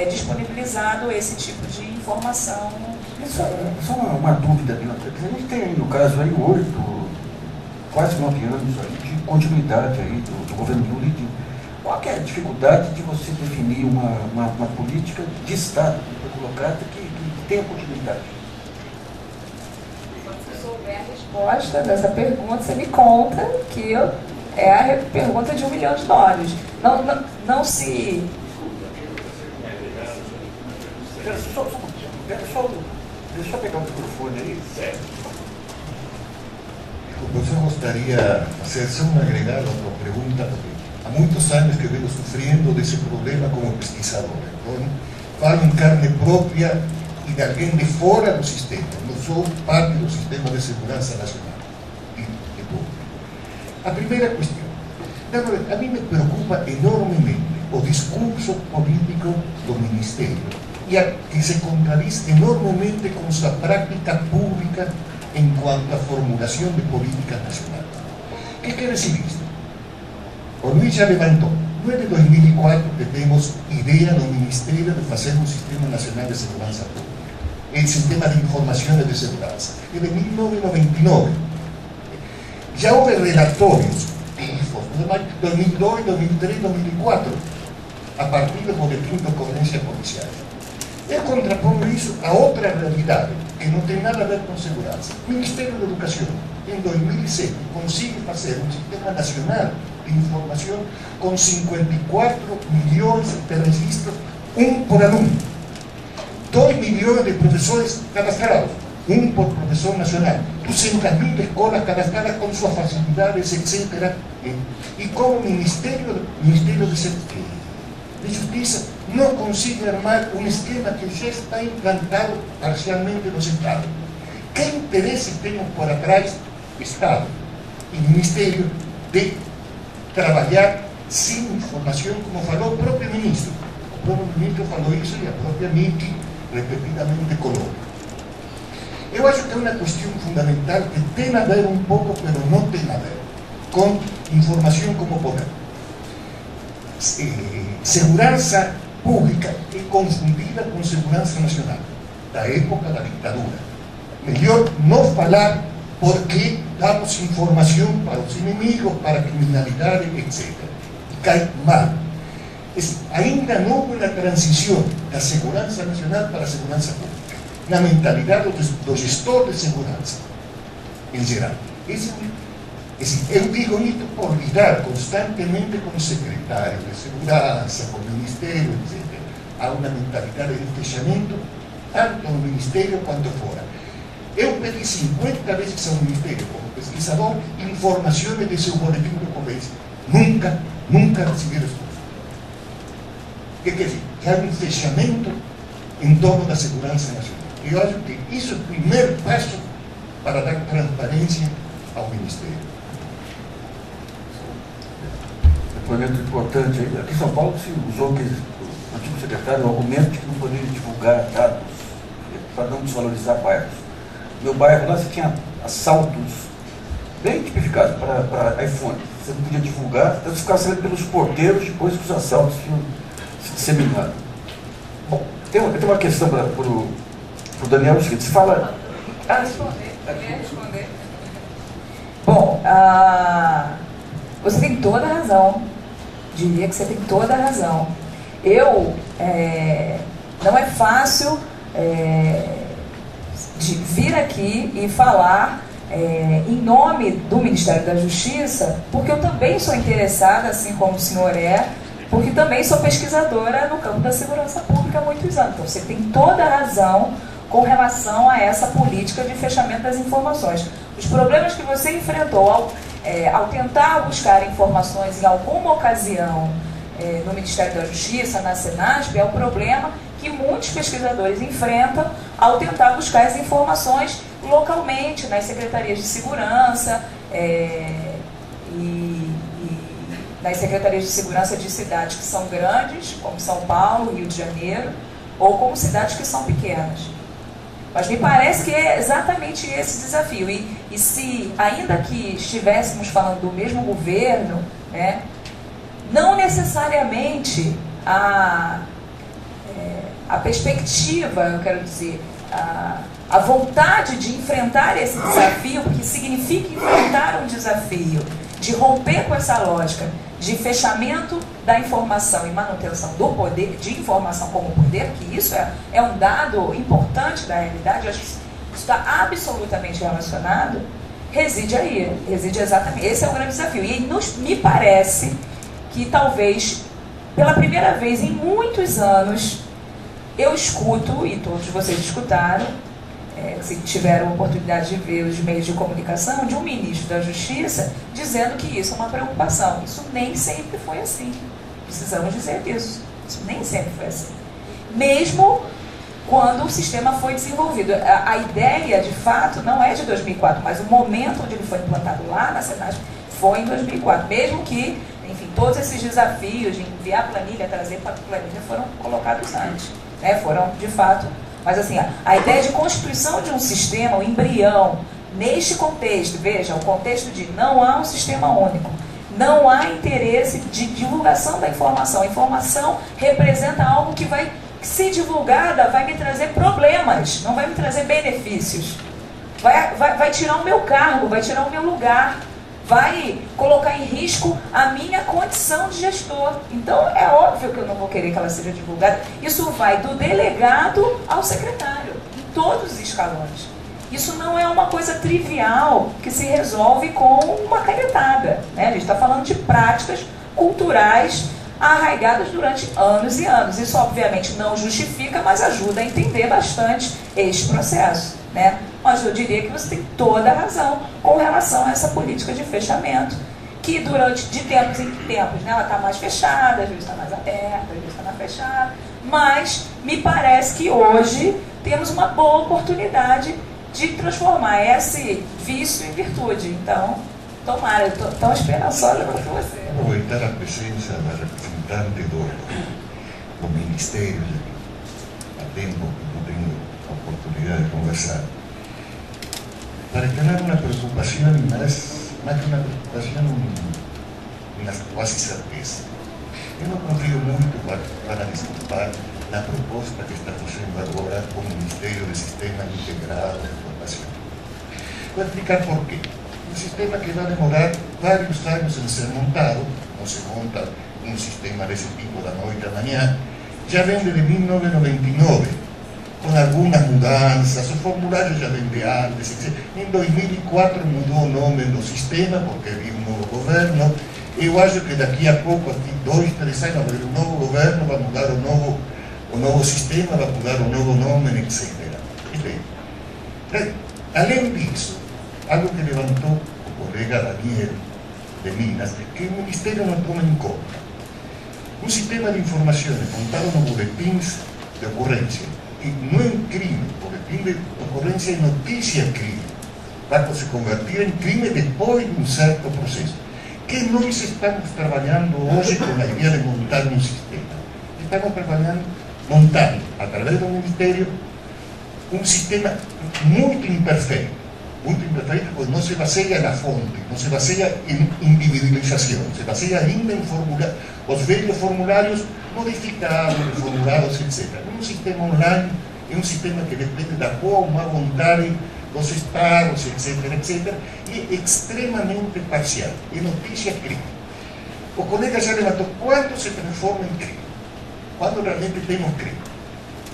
[SPEAKER 1] disponibilizado esse tipo de informação.
[SPEAKER 2] Só uma dúvida, a gente tem, no caso, aí 8, quase 9 anos aí, de continuidade aí do governo Lula. Qual que é a dificuldade de você definir uma política de Estado colocada que tenha continuidade?
[SPEAKER 1] resposta dessa pergunta, você me conta que é a pergunta de $1 milhão. Não se...
[SPEAKER 2] Deixa eu pegar o microfone aí.
[SPEAKER 4] Eu gostaria de fazer só um agregado a tua pergunta, porque há muitos anos que venho sofrendo desse problema como pesquisador. Então, falo em carne própria e de alguém de fora do sistema. Não sou parte do sistema de segurança nacional e público. A primeira questão. A mim me preocupa enormemente o discurso político do Ministério, que se contradiz enormemente com sua prática pública en cuanto a formulación de políticas nacionales. ¿Qué quiere decir esto? O Luis ya levantó, no es de 2004 que tenemos idea del Ministerio de hacer un Sistema Nacional de Seguridad Pública, el Sistema de Informaciones de Seguridad, es de 1999. Ya hubo relatorios de 2002, 2003, 2004, a partir del boletín de coherencia policial. Él contrapone eso a otra realidad que no tiene nada a ver con seguridad. El Ministerio de Educación, en 2007, consigue hacer un sistema nacional de información con 54 millones de registros, un por alumno, 2 millones de profesores cadastrados, un por profesor nacional, 200.000 escuelas cadastradas con sus facilidades, etc. Y como Ministerio de Justicia no consigue armar un esquema que ya está implantado parcialmente en los estados. ¿Qué intereses tenemos por atrás, Estado y Ministerio, de trabajar sin información, como faló el propio ministro? El propio ministro faló eso y la propia Miki repetidamente colocó. Yo creo que es una cuestión fundamental que tiene a ver un poco, pero no tiene a ver con información como poder. Segurança pública é confundida com segurança nacional, da época da ditadura. Melhor não falar porque damos informação para os inimigos, para a criminalidade, etc. E cai mal. Ainda não houve a transição da segurança nacional para a segurança pública, na mentalidade do gestor de segurança, em geral. Eu digo isto por lidar constantemente com secretários de segurança, com o Ministério, etc. Há uma mentalidade de fechamento, tanto no Ministério quanto fora. Eu pedi 50 vezes ao Ministério, como pesquisador, informações de seu boletim de ocorrência. Nunca recebi resposta. O que quer dizer? Que há um fechamento em torno da segurança nacional. Eu acho que isso é o primeiro passo para dar transparência ao Ministério.
[SPEAKER 2] Depoimento importante aí. Aqui em São Paulo se usou que o antigo secretário o argumento de que não poderia divulgar dados para não desvalorizar bairros. No meu bairro lá você tinha assaltos bem tipificados para iPhone. Você não podia divulgar, então você ficava sabendo pelos porteiros depois que os assaltos tinham se disseminado. Bom, tem uma questão para o Daniel, você fala...
[SPEAKER 1] Responder. Bom, você tem toda a razão. Diria que você tem toda a razão. Não é fácil de vir aqui e falar em nome do Ministério da Justiça, porque eu também sou interessada, assim como o senhor é, porque também sou pesquisadora no campo da segurança pública há muitos anos. Então, você tem toda a razão com relação a essa política de fechamento das informações. Os problemas que você enfrentou ao tentar buscar informações em alguma ocasião no Ministério da Justiça, na Senasp, é um problema que muitos pesquisadores enfrentam ao tentar buscar as informações localmente, nas secretarias de segurança e nas secretarias de segurança de cidades que são grandes, como São Paulo, Rio de Janeiro, ou como cidades que são pequenas. Mas me parece que é exatamente esse desafio. E se, ainda que estivéssemos falando do mesmo governo, né, não necessariamente a perspectiva, eu quero dizer, a vontade de enfrentar esse desafio, porque significa enfrentar um desafio, de romper com essa lógica de fechamento da informação e manutenção do poder, de informação como poder, que isso é um dado importante da realidade. Eu acho que isso está absolutamente relacionado. reside aí, reside exatamente. Esse é o grande desafio. E me parece que talvez, pela primeira vez em muitos anos, eu escuto, e todos vocês escutaram, se tiveram a oportunidade de ver os meios de comunicação, de um ministro da Justiça dizendo que isso é uma preocupação. Isso nem sempre foi assim. Precisamos dizer isso. Isso nem sempre foi assim. Mesmo quando o sistema foi desenvolvido. A ideia, de fato, não é de 2004, mas o momento onde ele foi implantado lá na Senat foi em 2004. Mesmo que, enfim, todos esses desafios de enviar planilha, trazer planilha, foram colocados antes. Foram, de fato... Mas, assim, a ideia de constituição de um sistema, o embrião, neste contexto, veja, o contexto de não há um sistema único, não há interesse de divulgação da informação. A informação representa algo que vai ser divulgada, vai me trazer problemas, não vai me trazer benefícios. Vai tirar o meu cargo, vai tirar o meu lugar, vai colocar em risco a minha condição de gestor. Então, é óbvio que eu não vou querer que ela seja divulgada. Isso vai do delegado ao secretário, em todos os escalões. Isso não é uma coisa trivial que se resolve com uma canetada, né? A gente está falando de práticas culturais arraigadas durante anos e anos. Isso, obviamente, não justifica, mas ajuda a entender bastante este processo, né? Mas eu diria que você tem toda a razão com relação a essa política de fechamento, que de tempos em tempos, né, ela está mais fechada, às vezes está mais aberta, às vezes está mais fechada, mas me parece que hoje temos uma boa oportunidade de transformar esse vício em virtude. Então, tomara, eu estou tão esperançosa quanto você.
[SPEAKER 4] Aproveitar a presença da representante do Ministério, há tempo que não tenho a oportunidade de conversar, para aclarar una preocupación, más que una preocupación, una quase certeza. Eu não confio muito, para desculpar, na proposta que está fazendo agora o Ministério de Sistema Integrado de Informação. Vou explicar por quê. Um sistema que vai demorar vários anos em ser montado, não se monta um sistema desse tipo da noite à manhã, já vem de 1999, com algumas mudanças, o formulário já vem de antes, etc. Em 2004 mudou o nome do sistema, porque havia um novo governo. Eu acho que daqui a pouco, aqui 2, 3 anos, o novo governo vai mudar o novo sistema, vai mudar o novo nome, etc. Além disso, algo que levantou o colega Daniel de Minas, que o Ministério não toma em conta. Um sistema de informações montado no boletins de ocorrência, e não é crime, boletim de ocorrência é notícia crime, vai se convertir em crime depois de um certo processo. Que nós estamos trabalhando hoje com a ideia de montar um sistema. Estamos trabalhando, montando, através do Ministério, um sistema muito imperfeito, porque não se baseia na fonte, não se baseia em individualização, se baseia ainda em formulários, os velhos formulários modificados, reformulados, etc. Um sistema online é um sistema que depende da boa ou má vontade dos estados, etc., e é extremamente parcial, é notícia crime. O colega já levantou quando se transforma em crime, quando realmente temos crime.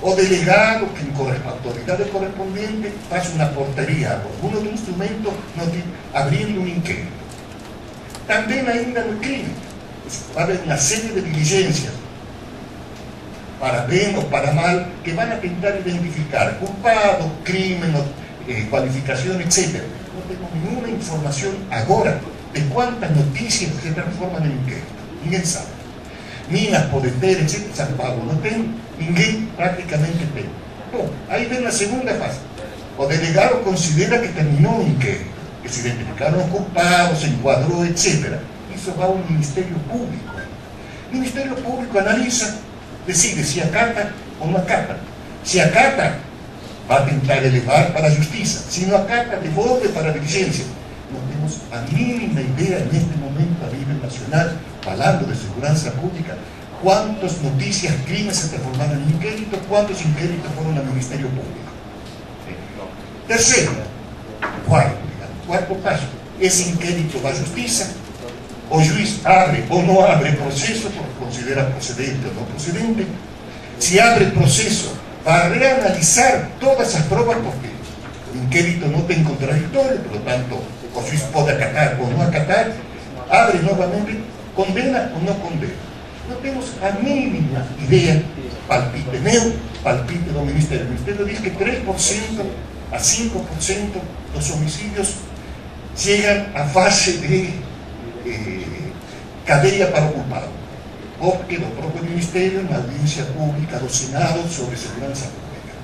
[SPEAKER 4] O delegado, que a autoridade correspondente, faz uma portaria, algum outro instrumento, abrindo um inquérito. Também ainda no crime, vai haver uma série de diligências, para bem ou para mal, que vão tentar identificar culpado, crime, qualificação, etc. Não temos nenhuma informação agora de quantas notícias se transformam em inquérito. Ninguém sabe. Minas pode ter, etc. São Paulo não tem, ninguém praticamente tem. Bom, aí vem a segunda fase. O delegado considera que terminou o inquérito, que se identificaram os culpados, se enquadrou, etc. Isso vai ao Ministério Público. O Ministério Público analisa, decide se acata ou não acata. Se acata, vai tentar elevar para a Justiça. Se não acata, devolve para a diligência. Não temos a mínima ideia, neste momento, a nível nacional, falando de segurança pública, quantas notícias, crimes se transformaram em inquérito, quantos inquéritos foram no Ministério Público. Terceiro, quarto passo, esse inquérito vai à Justiça, o juiz abre ou não abre processo, porque considera procedente ou não procedente. Se abre processo, vai reanalisar todas as provas, porque o inquérito não tem contraditório, por lo tanto, o juiz pode acatar ou não acatar, abre novamente, condena ou não condena. Não temos a mínima ideia, palpite meu, palpite do Ministério. O Ministério diz que 3% a 5% dos homicídios chegam à fase de cadeia para o culpado, porque do próprio Ministério, na audiência pública do Senado sobre segurança pública,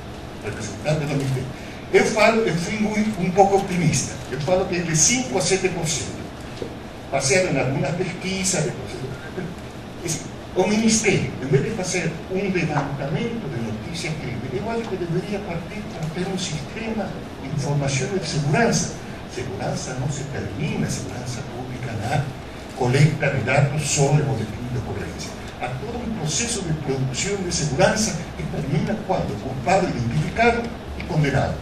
[SPEAKER 4] representante do Ministério. Eu fui um pouco optimista, eu falo que é de 5 a 7%, baseado em algumas pesquisas. O Ministério, em vez de fazer um levantamento de notícias crime, eu acho que deveria partir para ter um sistema de informação e de segurança. Segurança não se termina, segurança pública na coleta de dados sobre o boletim de ocorrência. Há todo um processo de produção de segurança que termina quando o culpado é identificado e condenado.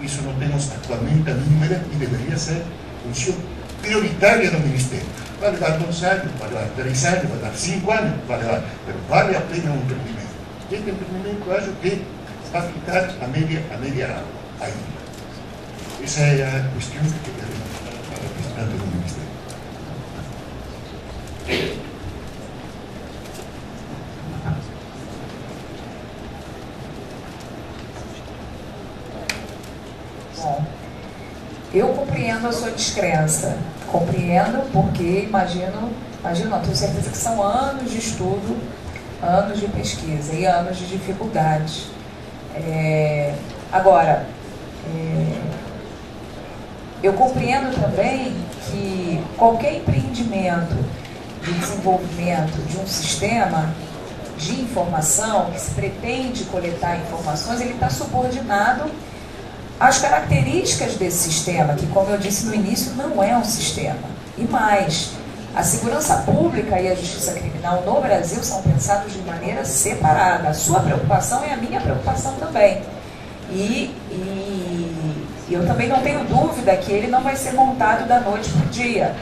[SPEAKER 4] Isso não temos atualmente a mínima e deveria ser função prioritária do Ministério. Vai levar 2 anos, vai levar 3 anos, vai levar 5 anos, vai levar, mas vale a pena um empreendimento. Este empreendimento eu acho que vai ficar a média água ainda. Essa é a questão que queremos para o representante do Ministério.
[SPEAKER 1] Bom, eu compreendo a sua descrença. Compreendo porque imagino não, tenho certeza que são anos de estudo, anos de pesquisa e anos de dificuldades. Agora, eu compreendo também que qualquer empreendimento de desenvolvimento de um sistema de informação que se pretende coletar informações, ele está subordinado às características desse sistema, que, como eu disse no início, não é um sistema. E mais, a segurança pública e a justiça criminal no Brasil são pensados de maneira separada. A sua preocupação é a minha preocupação também. E eu também não tenho dúvida que ele não vai ser montado da noite para o dia.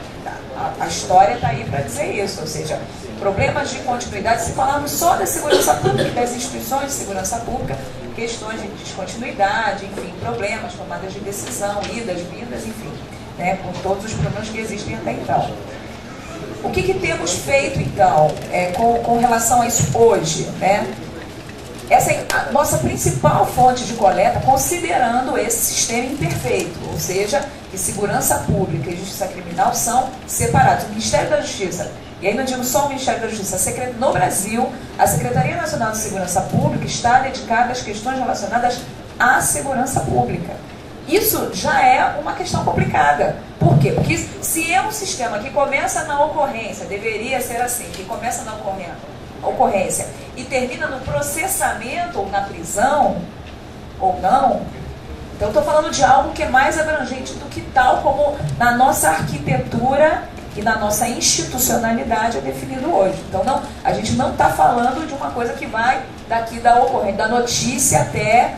[SPEAKER 1] A história está aí para dizer isso, ou seja, problemas de continuidade, se falarmos só da segurança pública, das instituições de segurança pública, questões de descontinuidade, enfim, problemas, tomadas de decisão, idas, vindas, enfim, né, com todos os problemas que existem até então. O que temos feito, então, com relação a isso hoje, né? Essa é a nossa principal fonte de coleta, considerando esse sistema imperfeito, ou seja, que segurança pública e justiça criminal são separados. O Ministério da Justiça, e aí não digo só o Ministério da Justiça, no Brasil, a Secretaria Nacional de Segurança Pública está dedicada às questões relacionadas à segurança pública. Isso já é uma questão complicada. Por quê? Porque se é um sistema que começa na ocorrência, deveria ser assim, que começa na ocorrência e termina no processamento ou na prisão, ou não, então estou falando de algo que é mais abrangente do que tal como na nossa arquitetura e na nossa institucionalidade é definido hoje. Então não, a gente não está falando de uma coisa que vai daqui da ocorrência, da notícia até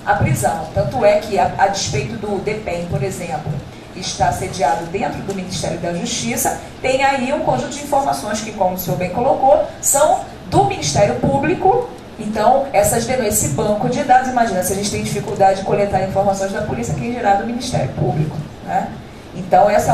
[SPEAKER 1] a prisão. Tanto é que, a despeito do DEPEN, por exemplo, está sediado dentro do Ministério da Justiça, tem aí um conjunto de informações que, como o senhor bem colocou, são do Ministério Público. Então, esse banco de dados, imagina, se a gente tem dificuldade de coletar informações da polícia, quem dirá do Ministério Público, né? Então, essa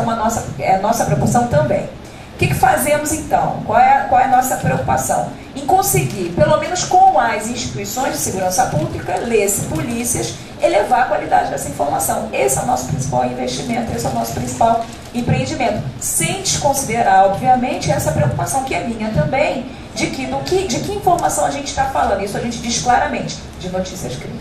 [SPEAKER 1] é a nossa preocupação também. O que fazemos, então? Qual é a nossa preocupação? Em conseguir, pelo menos com as instituições de segurança pública, leis, polícias, elevar a qualidade dessa informação. Esse é o nosso principal investimento, esse é o nosso principal empreendimento. Sem desconsiderar, obviamente, essa preocupação que é minha também, de que informação a gente está falando. Isso a gente diz claramente, de notícias crime.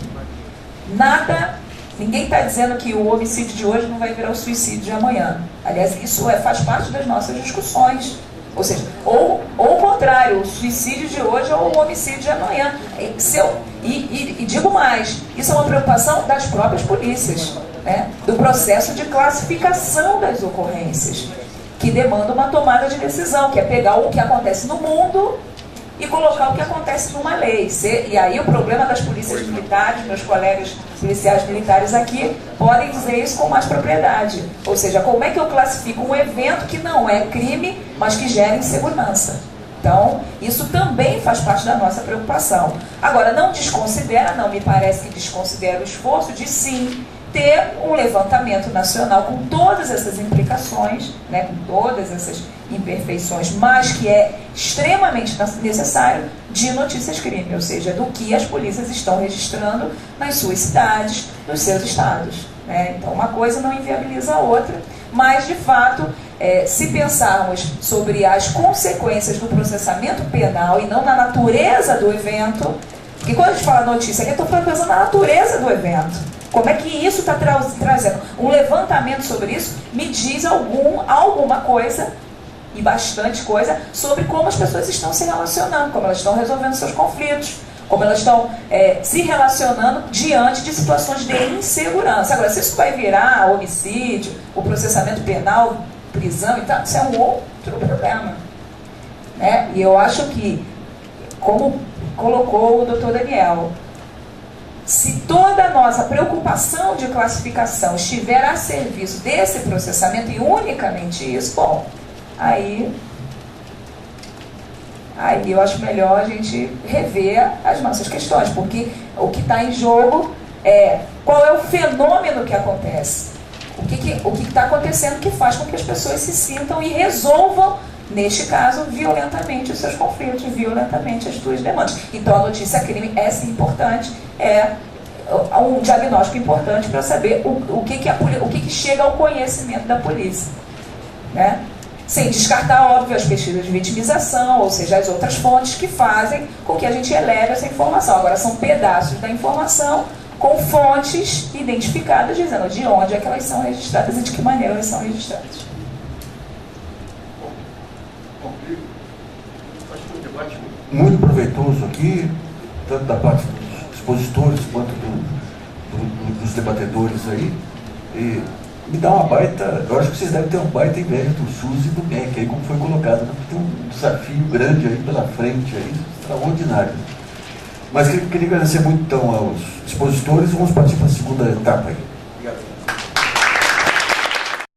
[SPEAKER 1] Ninguém está dizendo que o homicídio de hoje não vai virar o suicídio de amanhã. Aliás, isso faz parte das nossas discussões. Ou seja, ou o contrário, o suicídio de hoje ou o homicídio de amanhã. E digo mais, isso é uma preocupação das próprias polícias, né? Do processo de classificação das ocorrências, que demanda uma tomada de decisão, que é pegar o que acontece no mundo e colocar o que acontece numa lei. E aí o problema das polícias militares, meus colegas policiais militares aqui, podem dizer isso com mais propriedade. Ou seja, como é que eu classifico um evento que não é crime, mas que gera insegurança? Então, isso também faz parte da nossa preocupação. Agora, não me parece que desconsidera o esforço de sim ter um levantamento nacional com todas essas implicações, né, com todas essas imperfeições, mas que é extremamente necessário, de notícias-crime, ou seja, do que as polícias estão registrando nas suas cidades, nos seus estados, né? Então, uma coisa não inviabiliza a outra, mas, de fato, se pensarmos sobre as consequências do processamento penal e não na natureza do evento, porque quando a gente fala notícia aqui, eu estou falando na natureza do evento. Como é que isso está trazendo? Um levantamento sobre isso me diz alguma coisa, e bastante coisa, sobre como as pessoas estão se relacionando, como elas estão resolvendo seus conflitos, como elas estão se relacionando diante de situações de insegurança. Agora, se isso vai virar homicídio, o processamento penal, prisão e tal, isso é um outro problema, né? E eu acho que, como colocou o doutor Daniel, se toda a nossa preocupação de classificação estiver a serviço desse processamento e unicamente isso, bom, aí eu acho melhor a gente rever as nossas questões, porque o que está em jogo é qual é o fenômeno que acontece, o que está acontecendo que faz com que as pessoas se sintam e resolvam, neste caso, violentamente os seus conflitos, violentamente as suas demandas. Então a notícia crime é sim importante, é um diagnóstico importante para saber o que chega ao conhecimento da polícia, né? Sem descartar, óbvio, as pesquisas de vitimização, ou seja, as outras fontes que fazem com que a gente eleve essa informação. Agora, são pedaços da informação com fontes identificadas, dizendo de onde é que elas são registradas e de que maneira elas são registradas.
[SPEAKER 2] Muito proveitoso aqui, tanto da parte dos expositores quanto dos debatedores aí. E me dá uma baita, eu acho que vocês devem ter uma baita inveja do SUS e do MEC, aí como foi colocado, né? Tem um desafio grande aí pela frente, aí, extraordinário. Mas queria agradecer muito então aos expositores, vamos partir para a segunda etapa aí.